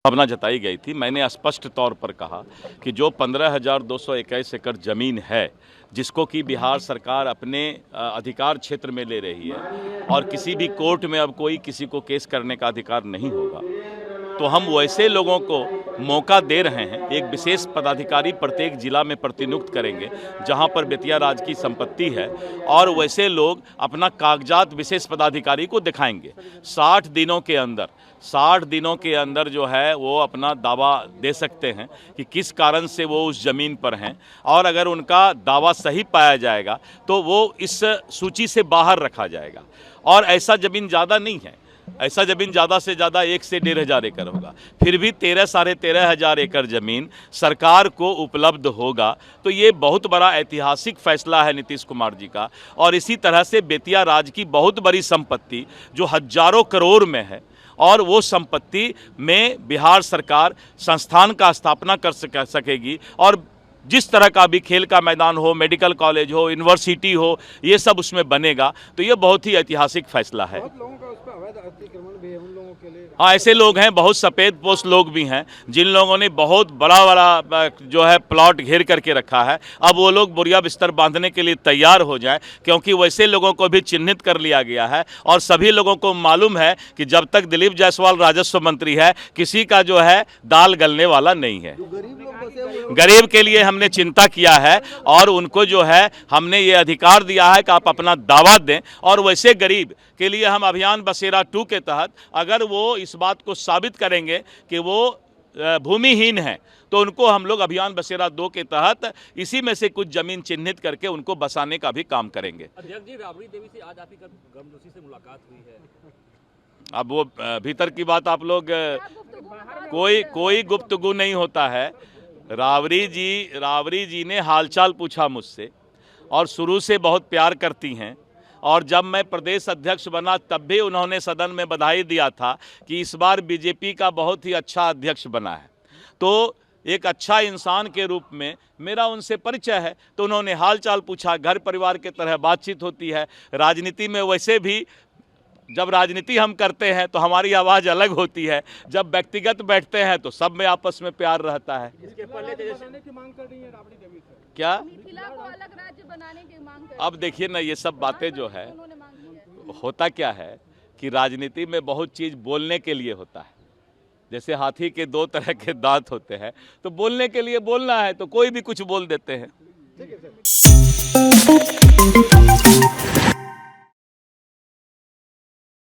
भावना जताई गई थी। मैंने स्पष्ट तौर पर कहा कि जो 15,221 एकड़ ज़मीन है जिसको कि बिहार सरकार अपने अधिकार क्षेत्र में ले रही है और किसी भी कोर्ट में अब कोई किसी को केस करने का अधिकार नहीं होगा, तो हम वैसे लोगों को मौका दे रहे हैं। एक विशेष पदाधिकारी प्रत्येक जिला में प्रतिनियुक्त करेंगे जहां पर बेतिया राज की संपत्ति है और वैसे लोग अपना कागजात विशेष पदाधिकारी को दिखाएंगे। 60 दिनों के अंदर जो है वो अपना दावा दे सकते हैं कि किस कारण से वो उस ज़मीन पर हैं, और अगर उनका दावा सही पाया जाएगा तो वो इस सूची से बाहर रखा जाएगा। और ऐसा ज़मीन ज़्यादा नहीं है, ऐसा ज़मीन ज़्यादा से ज़्यादा 1 से 1,500 एकड़ होगा। फिर भी 13-13,500 एकड़ ज़मीन सरकार को उपलब्ध होगा, तो ये बहुत बड़ा ऐतिहासिक फैसला है नीतीश कुमार जी का। और इसी तरह से बेतिया राज की बहुत बड़ी संपत्ति जो हजारों करोड़ में है, और वो संपत्ति में बिहार सरकार संस्थान का स्थापना कर सकेगी, और जिस तरह का भी खेल का मैदान हो, मेडिकल कॉलेज हो, यूनिवर्सिटी हो, ये सब उसमें बनेगा। तो ये बहुत ही ऐतिहासिक फैसला है। बहुत लोगों का उस पर अवैध अतिक्रमण भी है उन लोगों के लिए। हाँ, ऐसे लोग हैं, बहुत सफ़ेद पोस्ट लोग भी हैं जिन लोगों ने बहुत बड़ा जो है प्लॉट घेर करके रखा है। अब वो लोग बोरिया बिस्तर बांधने के लिए तैयार हो जाएं, क्योंकि वैसे लोगों को भी चिन्हित कर लिया गया है और सभी लोगों को मालूम है कि जब तक दिलीप जायसवाल राजस्व मंत्री है किसी का जो है दाल गलने वाला नहीं है। गरीब के लिए हमने चिंता किया है और उनको जो है हमने ये अधिकार दिया है कि आप अपना दावा दें। और वैसे गरीब के लिए हम अभियान बसेरा 2 के तहत अगर वो इस बात को साबित करेंगे कि वो भूमिहीन है, तो उनको हम लोग अभियान बसेरा 2 के तहत इसी में से कुछ जमीन चिन्हित करके उनको बसाने का भी काम करेंगे। अध्यक्ष जी, राबड़ी देवी से आज आपकी गमनोशी से मुलाकात हुई है। अब वो भीतर की बात आप लोग, कोई गुफ्तगू नहीं होता है। राबड़ी जी ने हालचाल पूछा मुझसे और शुरू से बहुत प्यार करती हैं, और जब मैं प्रदेश अध्यक्ष बना तब भी उन्होंने सदन में बधाई दिया था कि इस बार बीजेपी का बहुत ही अच्छा अध्यक्ष बना है। तो एक अच्छा इंसान के रूप में मेरा उनसे परिचय है, तो उन्होंने हालचाल पूछा। घर परिवार के तरह बातचीत होती है। राजनीति में वैसे भी जब राजनीति हम करते हैं तो हमारी आवाज़ अलग होती है, जब व्यक्तिगत बैठते हैं तो सब में आपस में प्यार रहता है। इसके पहले की मांग कर रही है राबड़ी देवी से। क्या मिथिला को अलग राज्य बनाने की मांग कर अब देखिए ना, ये सब बातें जो है, होता क्या है कि राजनीति में बहुत चीज़ बोलने के लिए होता है। जैसे हाथी के 2 तरह के दांत होते हैं, तो बोलने के लिए बोलना है तो कोई भी कुछ बोल देते हैं।